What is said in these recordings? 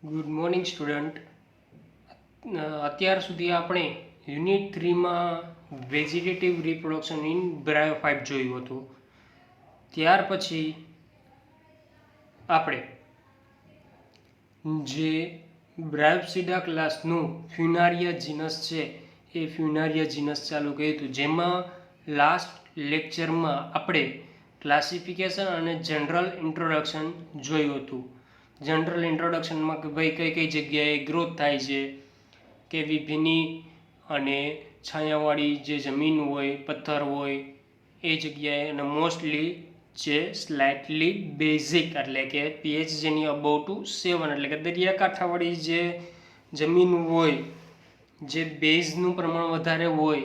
Good morning student. અત્યાર સુધી આપણે યુનિટ 3માં વેજીટેટિવ રિપ્રોડક્શન ઇન બ્રાયોફાઇટ જોયું હતું. ત્યાર પછી આપણે જે બ્રાયોપ્સિડા ક્લાસનું ફ્યુનારિયા જીનસ છે એ ફ્યુનારિયા જીનસ ચાલુ કર્યું હતું, જેમાં લાસ્ટ લેક્ચરમાં આપણે ક્લાસિફિકેશન અને જનરલ ઇન્ટ્રોડક્શન જોયું હતું. જનરલ ઇન્ટ્રોડક્શનમાં કે ભાઈ કઈ કઈ જગ્યાએ ગ્રોથ થાય છે, કેવી ભીની અને છાયાવાળી જે જમીન હોય, પથ્થર હોય એ જગ્યાએ, અને મોસ્ટલી જે સ્લાઇટલી બેઝિક એટલે કે પીએચ જેની અબાઉ ટુ 7 એટલે કે દરિયાકાંઠાવાળી જે જમીન હોય, જે બેઝનું પ્રમાણ વધારે હોય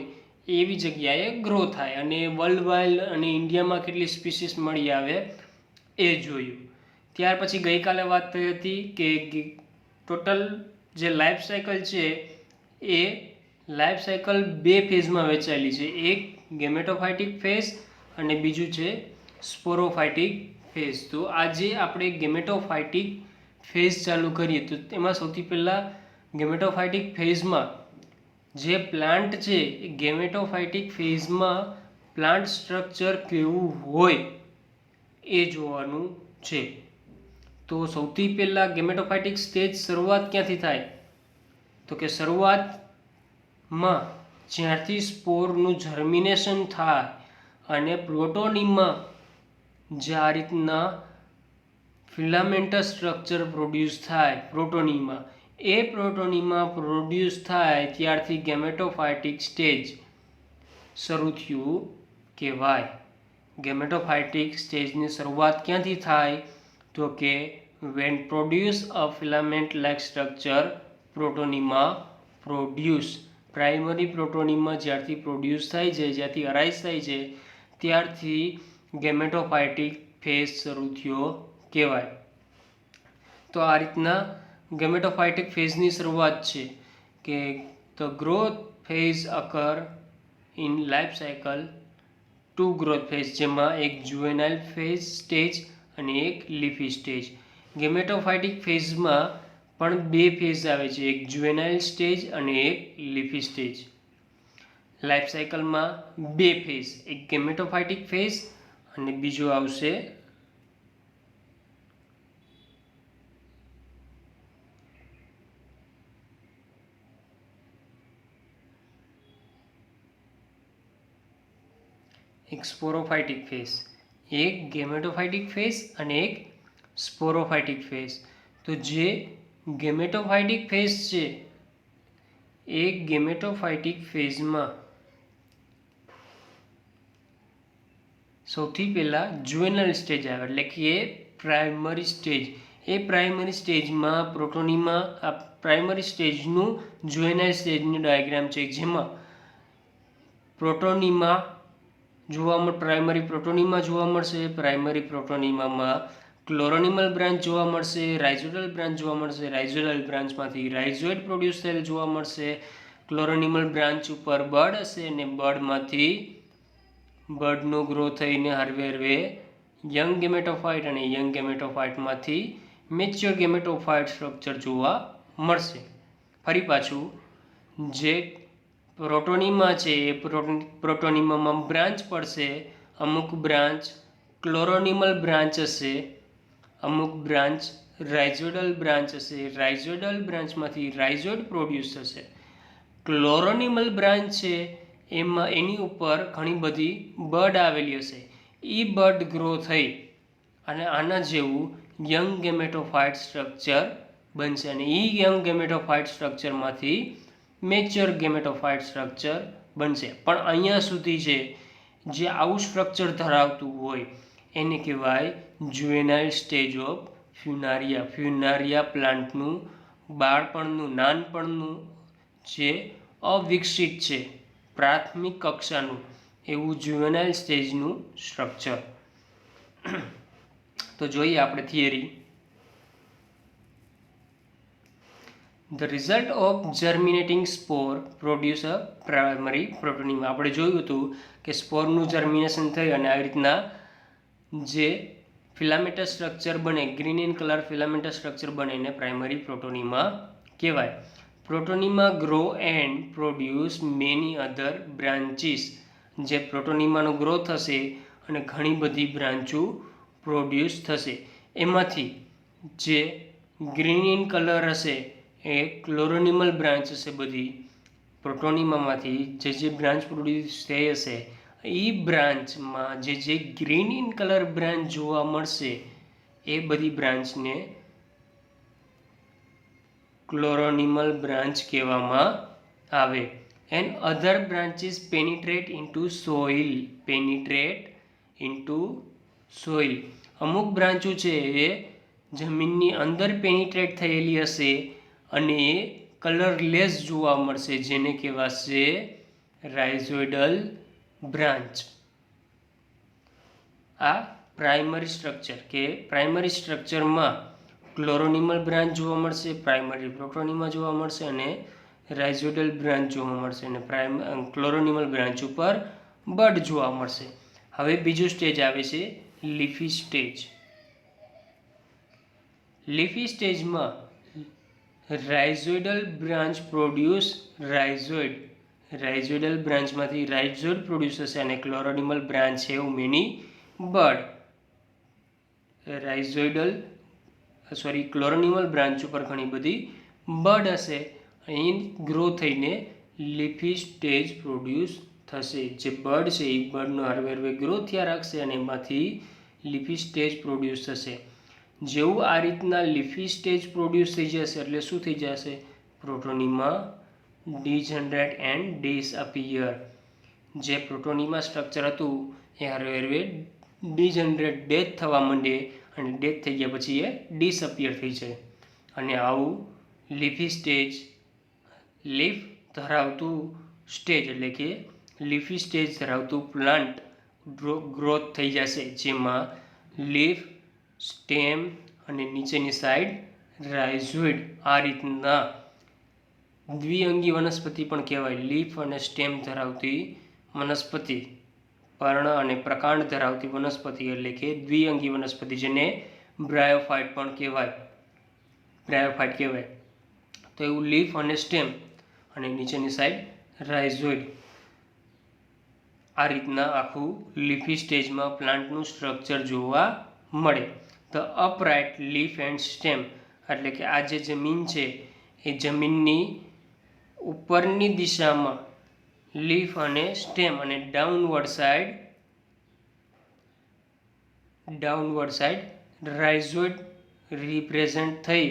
એવી જગ્યાએ ગ્રો થાય. અને વર્લ્ડ વાઇડ અને ઇન્ડિયામાં કેટલી સ્પીસીસ મળી આવે એ જોયું. ત્યાર પછી ગઈકાલે વાત થઈ હતી કે ટોટલ જે લાઈફ સાયકલ છે એ લાઈફ સાયકલ બે ફેઝમાં વહેંચાયેલી છે. એક ગેમેટોફાઇટિક ફેઝ અને બીજું છે સ્પોરોફાઇટિક ફેઝ. તો આજે આપણે ગેમેટોફાઇટિક ફેઝ ચાલુ કરીએ તો એમાં સૌથી પહેલાં ગેમેટોફાઇટિક ફેઝમાં જે પ્લાન્ટ છે એ ગેમેટોફાઇટિક ફેઝમાં પ્લાન્ટ સ્ટ્રક્ચર કેવું હોય એ જોવાનું છે. તો સૌથી પહેલાં ગેમેટોફાઇટિક સ્ટેજ શરૂઆત ક્યાંથી થાય? તો કે શરૂઆતમાં જ્યારથી સ્પોરનું જર્મિનેશન થાય અને પ્રોટોનીમાં જે આ રીતના ફિલામેન્ટસ સ્ટ્રક્ચર પ્રોડ્યુસ થાય પ્રોટોનીમાં, એ પ્રોટોનીમાં પ્રોડ્યુસ થાય ત્યારથી ગેમેટોફાઇટિક સ્ટેજ શરૂ થયું કહેવાય. ગેમેટોફાઇટિક સ્ટેજની શરૂઆત ક્યાંથી થાય? તો કે when produce a filament like structure પ્રોટોનીમાં પ્રોડ્યુસ, પ્રાઇમરી પ્રોટોનીમાં જ્યારથી પ્રોડ્યુસ થાય છે, જ્યાંથી અરાઇઝ થાય છે ત્યારથી ગેમેટોફાઇટિક ફેઝ શરૂ થયો કહેવાય. તો આ રીતના ગેમેટોફાઇટિક ફેઝની શરૂઆત છે કે the growth phase occur in life cycle to growth phase, જેમાં એક જુવેનાઇલ ફેઝ સ્ટેજ અને એક લીફી સ્ટેજ. ગેમેટોફાઇટિક ફેઝમાં પણ બે ફેઝ આવે છે, એક જુવેનાઇલ સ્ટેજ અને એક લીફી સ્ટેજ. લાઈફ સાયકલમાં બે ફેઝ, એક ગેમેટોફાઇટિક ફેઝ અને બીજો આવશે એક સ્પોરોફાઇટિક ફેઝ. એક ગેમેટોફાઇટિક ફેઝ અને એક સ્પોરોફાઇટિક ફેઝ. તો જે ગેમેટોફાઇટિક ફેઝ છે એ ગેમેટોફાઇટિક ફેઝમાં સૌથી પહેલાં જુવેનાઇલ સ્ટેજ આવે એટલે કે એ પ્રાઇમરી સ્ટેજ. એ પ્રાઇમરી સ્ટેજમાં પ્રોટોનીમાં આ પ્રાઇમરી સ્ટેજનું જુવેનાઇલ સ્ટેજનું ડાયાગ્રામ છે, જેમાં પ્રોટોનીમાં પ્રાઇમરી પ્રોટોનીમાં જોવા મળશે. પ્રાઇમરી પ્રોટોનીમામાં ક્લોરોનિમલ બ્રાન્ચ જોવા મળશે, રાઇઝોડલ બ્રાન્ચ જોવા મળશે. રાઇઝોડલ બ્રાન્ચમાંથી રાઇઝોઇડ પ્રોડ્યુસ થયેલ જોવા મળશે. ક્લોરોનિમલ બ્રાન્ચ ઉપર બડ હશે અને બડમાંથી બડનો ગ્રો થઈને હરવે હરવે યંગ ગેમેટોફાઇટ અને યંગ ગેમેટોફાઇટમાંથી મેચ્યોર ગેમેટોફાઇટ સ્ટ્રક્ચર જોવા મળશે. ફરી પાછું જે પ્રોટોનીમાં છે એ પ્રોટોનીમામાં બ્રાન્ચ પડશે. અમુક બ્રાન્ચ ક્લોરોનિમલ બ્રાન્ચ હશે, અમુક બ્રાન્ચ રાઇઝોડલ બ્રાન્ચ હશે. રાઇઝોડલ બ્રાન્ચમાંથી રાઇઝોઇડ પ્રોડ્યુસ થશે. ક્લોરોનિમલ બ્રાન્ચ છે એમાં એની ઉપર ઘણી બધી બડ આવેલી હશે. એ બડ ગ્રો થઈ અને આના જેવું યંગ ગેમેટોફાઇટ સ્ટ્રક્ચર બનશે અને એ young gametophyte સ્ટ્રક્ચરમાંથી mature gametophyte structure બનશે. પણ અહીંયા સુધી છે જે આવું સ્ટ્રક્ચર ધરાવતું હોય એને કહેવાય જુવેનાઇલ સ્ટેજ ઓફ ફ્યુનારિયા. ફ્યુનારિયા પ્લાન્ટનું બાળપણનું, નાનપણનું જે અવિકસિત છે, પ્રાથમિક કક્ષાનું એવું જુવેનાઇલ સ્ટેજનું સ્ટ્રક્ચર. તો જોઈએ આપણે theory. The result of germinating spore produce a primary protonium. આપણે જોયું હતું કે સ્પોરનું જર્મિનેશન થઈ અને આવી રીતના જે ફિલામેન્ટસ સ્ટ્રક્ચર બને, green in colour filaments structure બને એને પ્રાઇમરી પ્રોટોનીમા કહેવાય. Protonema grow and produce many other branches. જે પ્રોટોનીમાનો ગ્રો થશે અને ઘણી બધી બ્રાન્ચો પ્રોડ્યુસ થશે. એમાંથી જે ગ્રીન ઇન કલર હશે એ ક્લોરોનિમલ બ્રાન્ચ હશે. બધી પ્રોટોનીમામાંથી જે બ્રાન્ચ પ્રોડ્યુસ થઈ હશે એ બ્રાન્ચમાં જે ગ્રીન ઇન કલર બ્રાન્ચ જોવા મળશે એ બધી બ્રાન્ચને ક્લોરોનિમલ બ્રાન્ચ કહેવામાં આવે. And other branches penetrate into soil. અમુક બ્રાન્ચો છે એ જમીનની અંદર પેનિટ્રેટ થયેલી હશે અને એ કલરલેસ જોવા મળશે, જેને કહેવાશે રાઇઝોઇડલ બ્રાન્ચ. આ પ્રાઇમરી સ્ટ્રક્ચર કે પ્રાઇમરી સ્ટ્રક્ચરમાં ક્લોરોનિમલ બ્રાન્ચ જોવા મળશે, પ્રાઇમરી પ્રોટોનીમા જોવા મળશે અને રાઇઝોઇડલ બ્રાન્ચ જોવા મળશે અને ક્લોરોનિમલ બ્રાન્ચ ઉપર બડ જોવા મળશે. હવે બીજું સ્ટેજ આવે છે લીફી સ્ટેજ. લીફી સ્ટેજમાં રાઇઝોઇડલ બ્રાન્ચ પ્રોડ્યુસ રાઇઝોઇડલ બ્રાન્ચમાંથી રાઇઝોઇડ પ્રોડ્યુસ થશે અને ક્લોરોનિમલ બ્રાન્ચ છે મેની બડ. ક્લોરોનિમલ બ્રાન્ચ ઉપર ઘણી બધી બડ હશે. અહીં ગ્રો થઈને લીફી સ્ટેજ પ્રોડ્યુસ થશે. જે બડ છે એ બડનો હરવે ગ્રો થયા રાખશે અને એમાંથી લીફી સ્ટેજ પ્રોડ્યુસ થશે. જેવું આ રીતના લીફી સ્ટેજ પ્રોડ્યુસ થઈ જશે એટલે શું થઈ જશે? પ્રોટોનીમા ડિજનરેટ એન્ડ ડિસઅપિયર. જે પ્રોટોનીમા સ્ટ્રક્ચર હતું એ હરવે ડિજનરેટ ડેથ થવા માંડે અને ડેથ થઈ ગયા પછી એ ડિસઅપિયર થઈ જાય. અને આવું લીફી સ્ટેજ લીફ ધરાવતું સ્ટેજ એટલે કે લીફી સ્ટેજ ધરાવતું પ્લાન્ટ ગ્રોથ થઈ જશે, જેમાં લીફ, સ્ટેમ અને નીચેની સાઈડ રાઇઝોઇડ આ રીતના દ્વિઅંગી વનસ્પતિ પણ કહેવાય. લીફ અને સ્ટેમ ધરાવતી વનસ્પતિ, પર્ણ અને પ્રકાંડ ધરાવતી વનસ્પતિ એટલે કે દ્વિઅંગી વનસ્પતિ, જેને બ્રાયોફાઇટ પણ કહેવાય. તો એવું લીફ અને સ્ટેમ અને નીચેની સાઈડ રાઇઝોઇડ આ રીતના આખું લીફી સ્ટેજમાં પ્લાન્ટનું સ્ટ્રક્ચર જોવા મળે. The upright leaf and stem એટલે કે આ જે જમીન છે એ જમીનની ઉપરની દિશામાં લીફ અને સ્ટેમ અને ડાઉનવર્ડ સાઈડ રાઇઝોઇડ રિપ્રેઝેન્ટ થઈ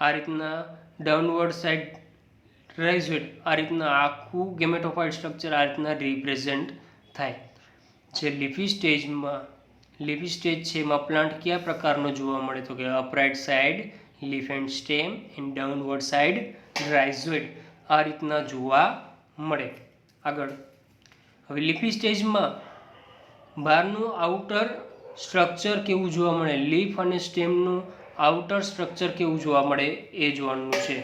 આ રીતના ડાઉનવર્ડ સાઈડ રાઇઝોઇડ આ રીતના આખું ગેમેટોફાઇટ સ્ટ્રક્ચર આ રીતના રિપ્રેઝેન્ટ થાય. જે લીફી સ્ટેજ છે એમાં પ્લાન્ટ કયા પ્રકારનો જોવા મળે? તો કે upright side leaf and stem and downward side rhizoid આ રીતના જોવા મળે. આગળ હવે લીફી સ્ટેજમાં બહારનું આઉટર સ્ટ્રક્ચર કેવું જોવા મળે, લીફ અને સ્ટેમનું આઉટર સ્ટ્રક્ચર કેવું જોવા મળે એ જોવાનું છે.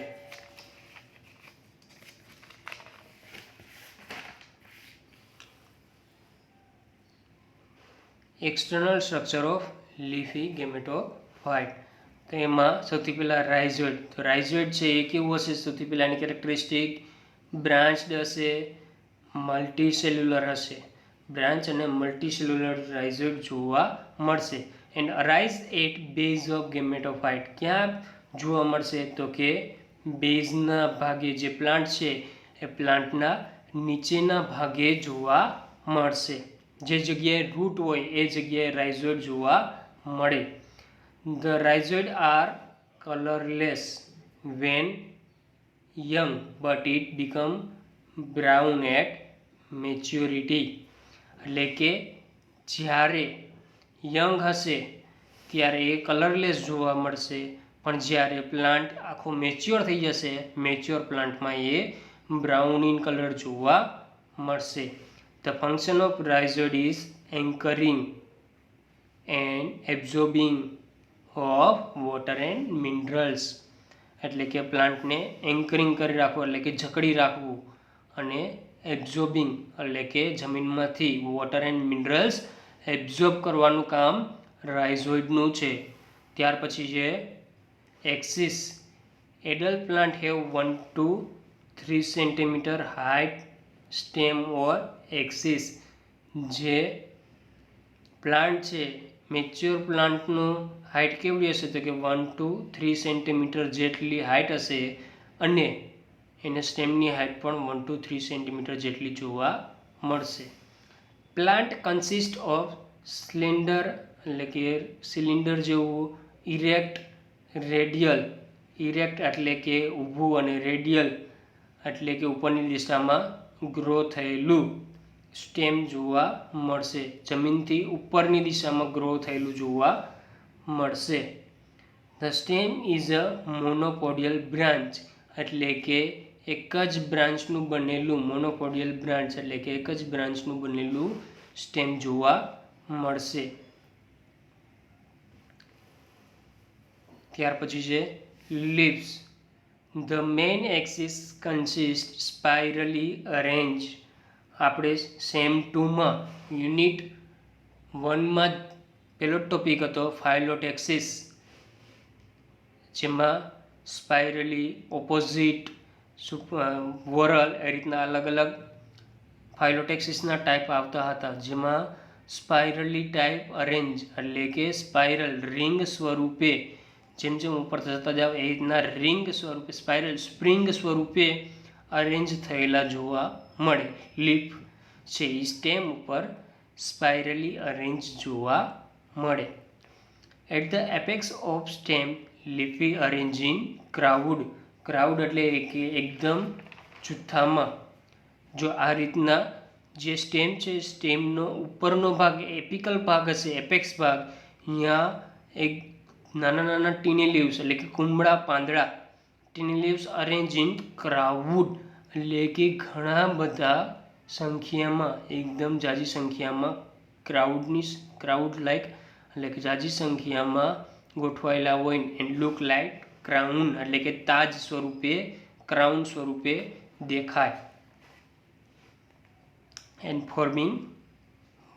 External structure of leafy gametophyte. તો એમાં સૌથી પહેલાં રાઇઝોઇડ. તો રાઇઝોઇડ છે એ કેવું હશે? સૌથી પહેલાં એની કેરેક્ટરિસ્ટિક બ્રાન્ચડ હશે, મલ્ટીસેલ્યુલર હશે. બ્રાન્ચ અને મલ્ટીસેલ્યુલર રાઇઝોઇડ જોવા મળશે. And arise at base of gametophyte. ક્યાં જોવા મળશે? તો કે બેઝના ભાગે. જે પ્લાન્ટ છે એ પ્લાન્ટના નીચેના ભાગે જોવા મળશે. જે જગ્યાએ રૂટ હોય એ જગ્યાએ રાઇઝોઇડ જોવા મળે. The rhizoid are colourless when young but it become brown at maturity. એટલે કે જ્યારે યંગ હશે ત્યારે એ કલરલેસ જોવા મળશે, પણ જ્યારે પ્લાન્ટ આખો મેચ્યોર થઈ જશે, મેચ્યોર પ્લાન્ટમાં એ બ્રાઉન ઇન કલર જોવા મળશે. The function of rhizoid is anchoring and absorbing of water and minerals. એટલે કે પ્લાન્ટને એન્કરિંગ કરી રાખવું એટલે કે જકડી રાખવું અને એબ્ઝોર્બિંગ એટલે કે જમીનમાંથી વોટર એન્ડ મિનરલ્સ એબ્ઝોર્બ કરવાનું કામ રાઇઝોઇડનું છે. ત્યાર પછી છે axis. Adult plant have 1 to 3 centimetre height stem or axis. જે પ્લાન્ટ છે મેચ્યોર પ્લાન્ટનું હાઇટ કેવડી હશે તો કે 1 to 3 સેન્ટીમીટર જેટલી હાઇટ હશે અને એને સ્ટેમની હાઇટ પણ 1 to 3 સેન્ટીમીટર જેટલી જોવા મળશે. પ્લાન્ટ કન્સિસ્ટ ઓફ સ્લેન્ડર એટલે કે સિલિન્ડર જેવું ઇરેક્ટ રેડિયલ. ઇરેક્ટ એટલે કે ઊભું અને રેડિયલ એટલે કે ઉપરની દિશામાં ગ્રો થયેલું સ્ટેમ જોવા મળશે. જમીનથી ઉપરની દિશામાં ગ્રો થયેલું જોવા મળશે. The stem is a monopodial branch એટલે કે એક જ બ્રાન્ચનું બનેલું. મોનોપોડિયલ બ્રાન્ચ એટલે કે એક જ બ્રાન્ચનું બનેલું સ્ટેમ જોવા મળશે. ત્યાર પછી છે leaves. The main axis consist spirally arrange. આપણે સેમ 2માં યુનિટ 1માં પહેલો ટોપિક હતો ફાઇલોટેક્સિસ, જેમાં સ્પાઇરલી, ઓપોઝિટ, વોરલ એ રીતના અલગ અલગ ફાઇલોટેક્સિસના ટાઈપ આવતા હતા. જેમાં સ્પાઇરલી ટાઈપ અરેન્જ એટલે કે સ્પાઇરલ રિંગ સ્વરૂપે જેમ જેમ ઉપર જતા જાવ એ રીતના રિંગ સ્વરૂપે સ્પાઇરલ સ્પ્રિંગ સ્વરૂપે અરેન્જ થયેલા જોવા મળે. લીફ છે એ સ્ટેમ ઉપર સ્પાઇરલી અરેન્જ જોવા મળે. At the apex of stem leafy arranging crowd. Crowd એટલે કે એકદમ જૂથામાં. જો આ રીતના જે સ્ટેમ છે સ્ટેમનો ઉપરનો ભાગ એપિકલ ભાગ હશે, એપેક્સ ભાગ, અહીંયા એક નાના નાના ટીની લીવ્સ એટલે કે કુંબળા પાંદડા, ટીની લીવ્સ અરેન્જ ઇન ક્રાઉડ એટલે કે ઘણા બધા સંખ્યામાં, એકદમ જાજી સંખ્યામાં ક્રાઉડ લાઇક એટલે કે જાજી સંખ્યામાં ગોઠવાયેલા હોય એન્ડ લુક લાઇક ક્રાઉન એટલે કે તાજ સ્વરૂપે, ક્રાઉન સ્વરૂપે દેખાય. And forming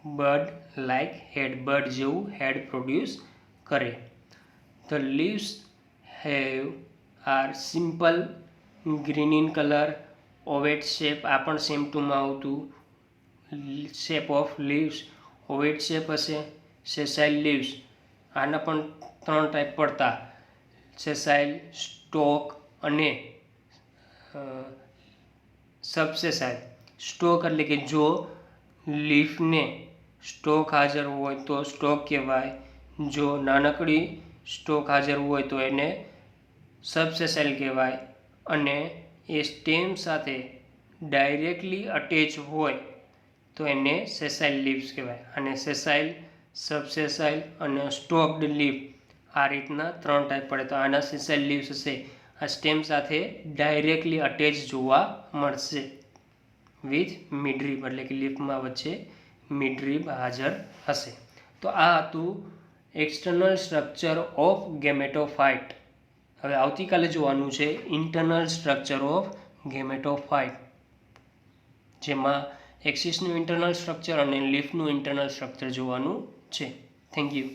bird like head. Bird જેવું હેડ પ્રોડ્યુસ કરે. The leaves have are simple green in colour, ovate shape. આ પણ સેમ ટુમાં આવતું. Shape of leaves ovate shape હશે. સેસાઇલ લીવ્સ આના પણ 3 ટાઈપ પડતા: સેસાઇલ, સ્ટોક અને સબસેસાઇલ. સ્ટોક એટલે કે જો લીફને સ્ટોક હાજર હોય તો સ્ટોક કહેવાય. જો નાનકડી સ્ટોક હાજર હોય તો એને સબસેસાઇલ કહેવાય. અને એ સ્ટેમ સાથે ડાયરેક્ટલી અટેચ હોય તો એને સેસાઇલ લીવ્સ કહેવાય. અને સેસાઇલ, સબસેસાઇલ અને સ્ટોક્ડ લીફ આ રીતના 3 ટાઈપ પડે. તો આના સેસાઇલ લીવ્સ હશે આ સ્ટેમ સાથે ડાયરેક્ટલી અટેચ જોવા મળશે વિથ મિડરીબ એટલે કે લીફમાં વચ્ચે મિડરીબ હાજર હશે. તો આ હતું એક્સટર્નલ સ્ટ્રક્ચર ઓફ ગેમેટોફાઇટ. હવે આવતીકાલે જોવાનું છે ઇન્ટરનલ સ્ટ્રક્ચર ઓફ ગેમેટોફાઇટ, જેમાં એક્સિસનું ઇન્ટરનલ સ્ટ્રક્ચર અને લીફનું ઇન્ટરનલ સ્ટ્રક્ચર જોવાનું છે. Thank you.